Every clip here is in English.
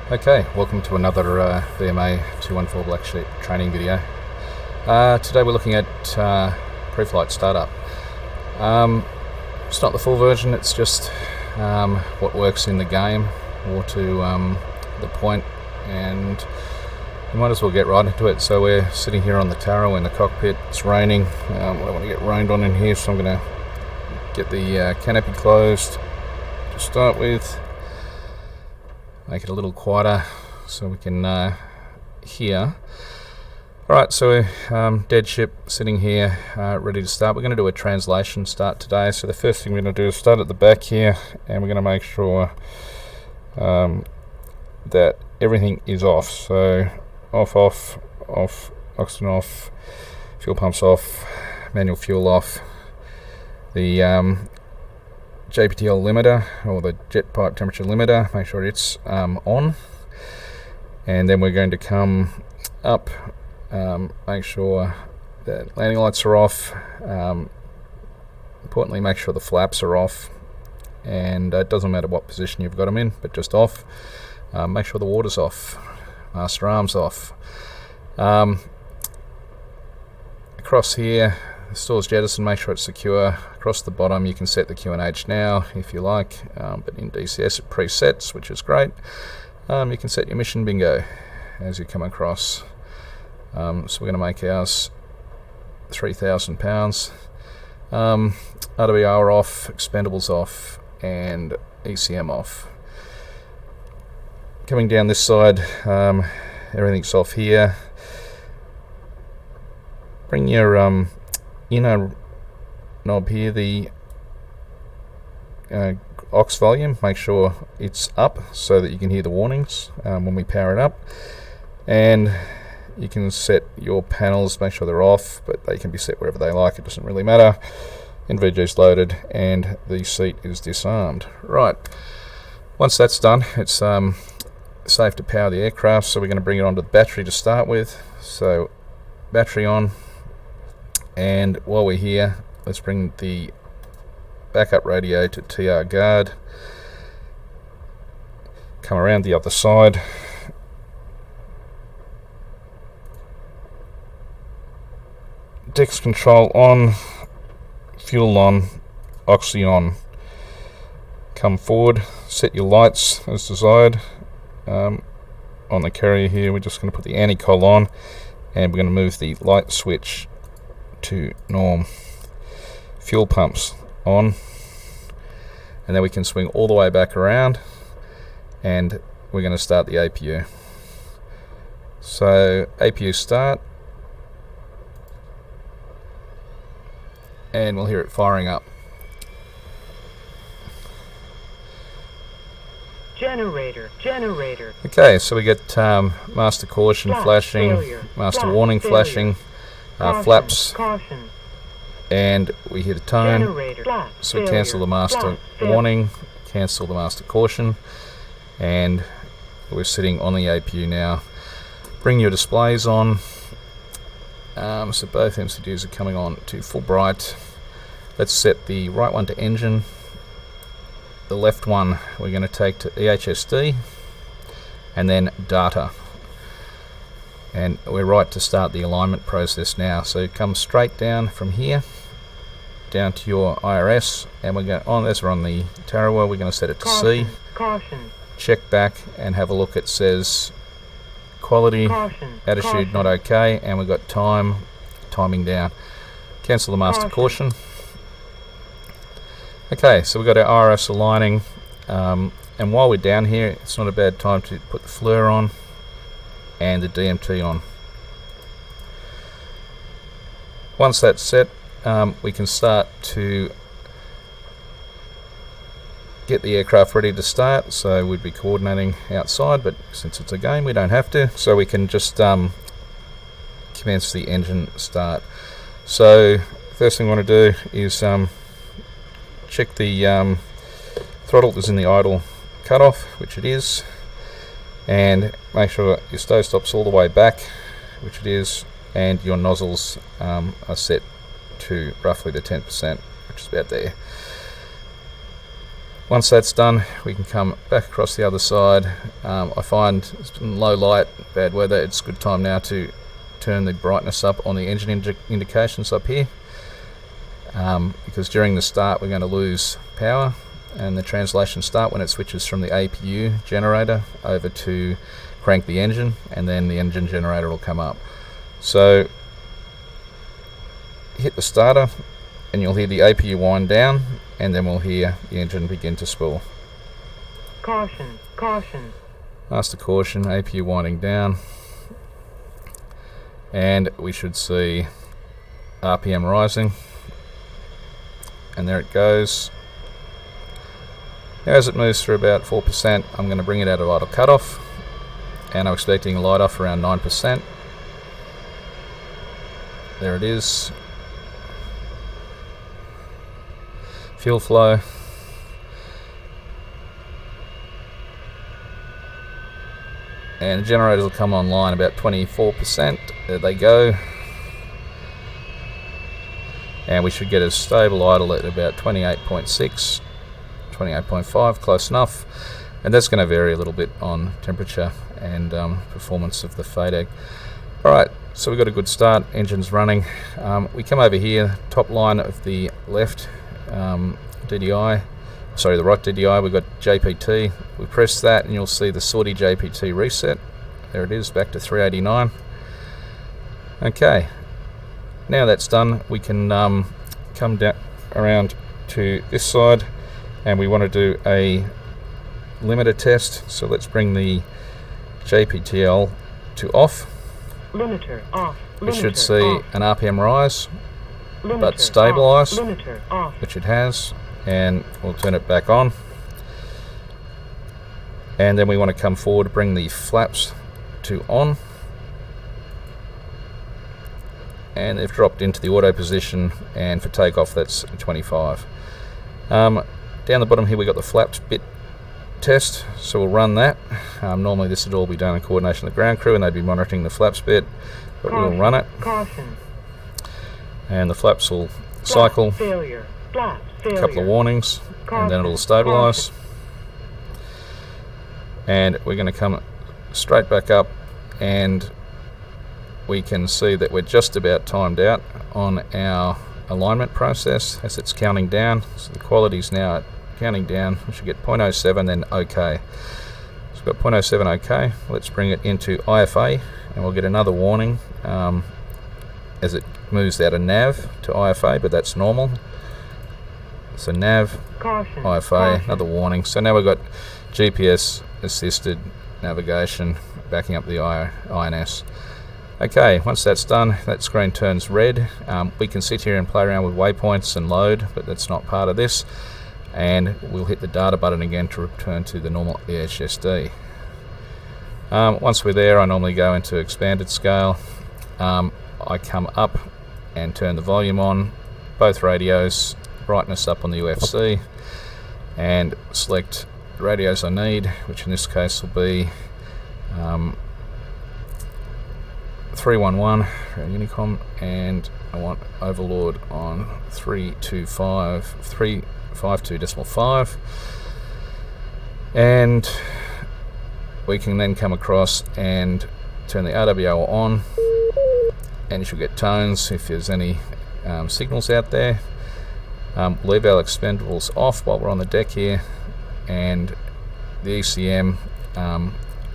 Okay, welcome to another VMA-214 Blacksheep training video. Today we're looking at pre-flight startup. It's not the full version, it's just what works in the game, more to the point, and you might as well get right into it. So we're sitting here on the Taro in the cockpit, it's raining. I don't want to get rained on in here, so I'm going to get the canopy closed to start with. Make it a little quieter so we can hear. Alright, so we're dead ship sitting here ready to start. We're going to do a translation start today. So the first thing we're going to do is start at the back here, and we're going to make sure that everything is off. So off, oxygen off, fuel pumps off, manual fuel off, the JPTL limiter, or the jet pipe temperature limiter, make sure it's on. And then we're going to come up, make sure that landing lights are off, importantly make sure the flaps are off, and it doesn't matter what position you've got them in, but just off. Make sure the water's off, master arms off. Across here, the store's jettison, make sure it's secure. Across the bottom you can set the QNH now if you like, but in DCS it presets, which is great. You can set your mission bingo as you come across. So we're going to make ours 3,000 pounds. RWR off, expendables off, and ECM off. Coming down this side, everything's off here. Bring your inner knob here, the aux volume, make sure it's up so that you can hear the warnings when we power it up. And you can set your panels, make sure they're off, but they can be set wherever they like, it doesn't really matter. NVG's loaded and the seat is disarmed. Right, once that's done, it's safe to power the aircraft, so we're going to bring it onto the battery to start with. So battery on, and while we're here, let's bring the backup radio to TR guard, come around the other side, DEX control on, fuel on, oxy on. Come forward, set your lights as desired. On the carrier here, we're just going to put the anti-col on, and we're going to move the light switch to norm. Fuel pumps on, and then we can swing all the way back around, and we're going to start the APU. So APU start, and we'll hear it firing up. Generator. Okay, so we get master caution Flash flashing, failure. master Flash warning failure. flashing, Caution. flaps, Caution. and we hit a tone. Generator. Flash So we failure. cancel the master Flash failure. warning, cancel the master caution, and we're sitting on the APU now. Bring your displays on. So both MCDs are coming on to full bright. Let's set the right one to engine. The left one we're going to take to EHSD, and then data. And we're right to start the alignment process now. So come straight down from here, down to your IRS, and we're going on, as we're on the Tarawa, we're going to set it to C. Caution. Check back and have a look. It says quality, Caution. attitude Caution. not okay, and we've got timing down. Cancel the master caution. Okay, so we've got our RS aligning, and while we're down here, it's not a bad time to put the FLIR on and the DMT on. Once that's set, we can start to get the aircraft ready to start. So we'd be coordinating outside, but since it's a game we don't have to, so we can just commence the engine start. So first thing we want to do is check the throttle is in the idle cutoff, which it is, and make sure your stow stop's all the way back, which it is, and your nozzles are set to roughly the 10%, which is about there. Once that's done, we can come back across the other side. I find it's been low light, bad weather, it's a good time now to turn the brightness up on the engine indications up here, because during the start we're going to lose power, and the translation start when it switches from the APU generator over to crank the engine, and then the engine generator will come up. So hit the starter and you'll hear the APU wind down, and then we'll hear the engine begin to spool. Caution, caution. Master caution, APU winding down, and we should see RPM rising, and there it goes. Now as it moves through about 4%, I'm going to bring it out of idle cutoff, and I'm expecting a light off around 9%. There it is. Fuel flow. And the generators will come online about 24%. There they go. And we should get a stable idle at about 28.6, 28.5, close enough. And that's going to vary a little bit on temperature and performance of the FADEC. Alright, so we've got a good start, engine's running. We come over here, top line of the left DDI, sorry, the right DDI, we've got JPT. We press that and you'll see the Saudi JPT reset. There it is, back to 389. Okay, now that's done, we can come down around to this side, and we want to do a limiter test. So let's bring the JPTL to off. Limiter off. We should Limiter see off. an RPM rise, Limiter but stabilise, off. Limiter off. which it has, and we'll turn it back on. And then we want to come forward, bring the flaps to on, and they've dropped into the auto position, and for takeoff that's 25. Down the bottom here we got the flaps bit test, so we'll run that. Normally this would all be done in coordination with the ground crew and they'd be monitoring the flaps bit, but Caution, we'll run it, caution. and the flaps will cycle, Flap failure. Flap a failure. couple of warnings, and then it'll stabilise. And we're going to come straight back up, and we can see that we're just about timed out on our alignment process as it's counting down. So the quality's now counting down. We should get 0.07, then OK. So we've got 0.07 OK. Let's bring it into IFA, and we'll get another warning as it moves out of nav to IFA, but that's normal. So nav, Caution, IFA, caution. another warning. So now we've got GPS assisted navigation backing up the INS. Okay, once that's done, that screen turns red. We can sit here and play around with waypoints and load, but that's not part of this. And we'll hit the data button again to return to the normal EHSD. Once we're there, I normally go into expanded scale. I come up and turn the volume on, both radios, brightness up on the UFC, and select the radios I need, which in this case will be 311 for Unicom, and I want Overlord on 352.5, and we can then come across and turn the RWO on, and you should get tones if there's any signals out there. Leave our expendables off while we're on the deck here, and the ECM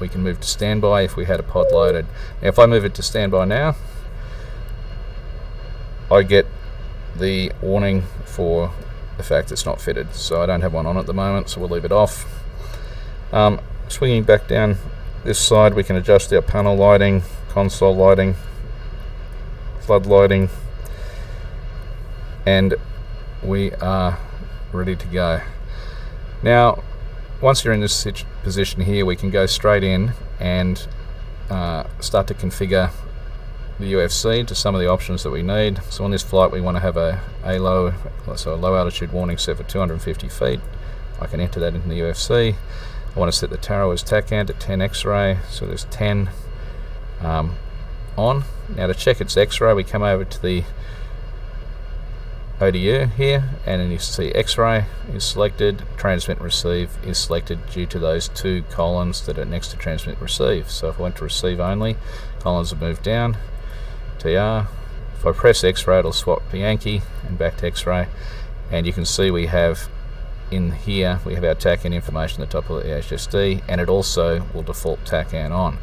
we can move to standby if we had a pod loaded. Now if I move it to standby now, I get the warning for the fact it's not fitted, so I don't have one on at the moment, so we'll leave it off. Swinging back down this side, we can adjust our panel lighting, console lighting, flood lighting, and we are ready to go. Now once you're in this position here, we can go straight in and start to configure the UFC to some of the options that we need. So on this flight we want to have a low altitude warning set for 250 feet. I can enter that into the UFC. I want to set the Taro as TACAN at 10 X-ray, so there's 10 on. Now to check its X-ray, we come over to the ODU here, and then you see X-ray is selected, transmit receive is selected due to those two columns that are next to transmit receive. So if I went to receive only, columns have moved down, TR. If I press X-ray, it'll swap to Yankee and back to X-ray, and you can see we have in here, we have our TACAN information at the top of the HSD, and it also will default TACAN on.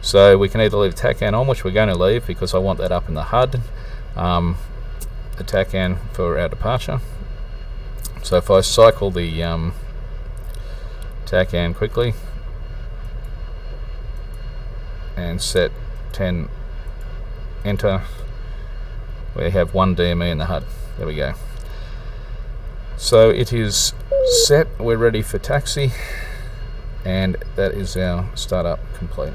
So we can either leave TACAN on, which we're going to leave because I want that up in the HUD, the TACAN for our departure. So if I cycle the TACAN quickly and set 10, enter, we have 1 DME in the HUD. There we go. So it is set, we're ready for taxi, and that is our startup complete.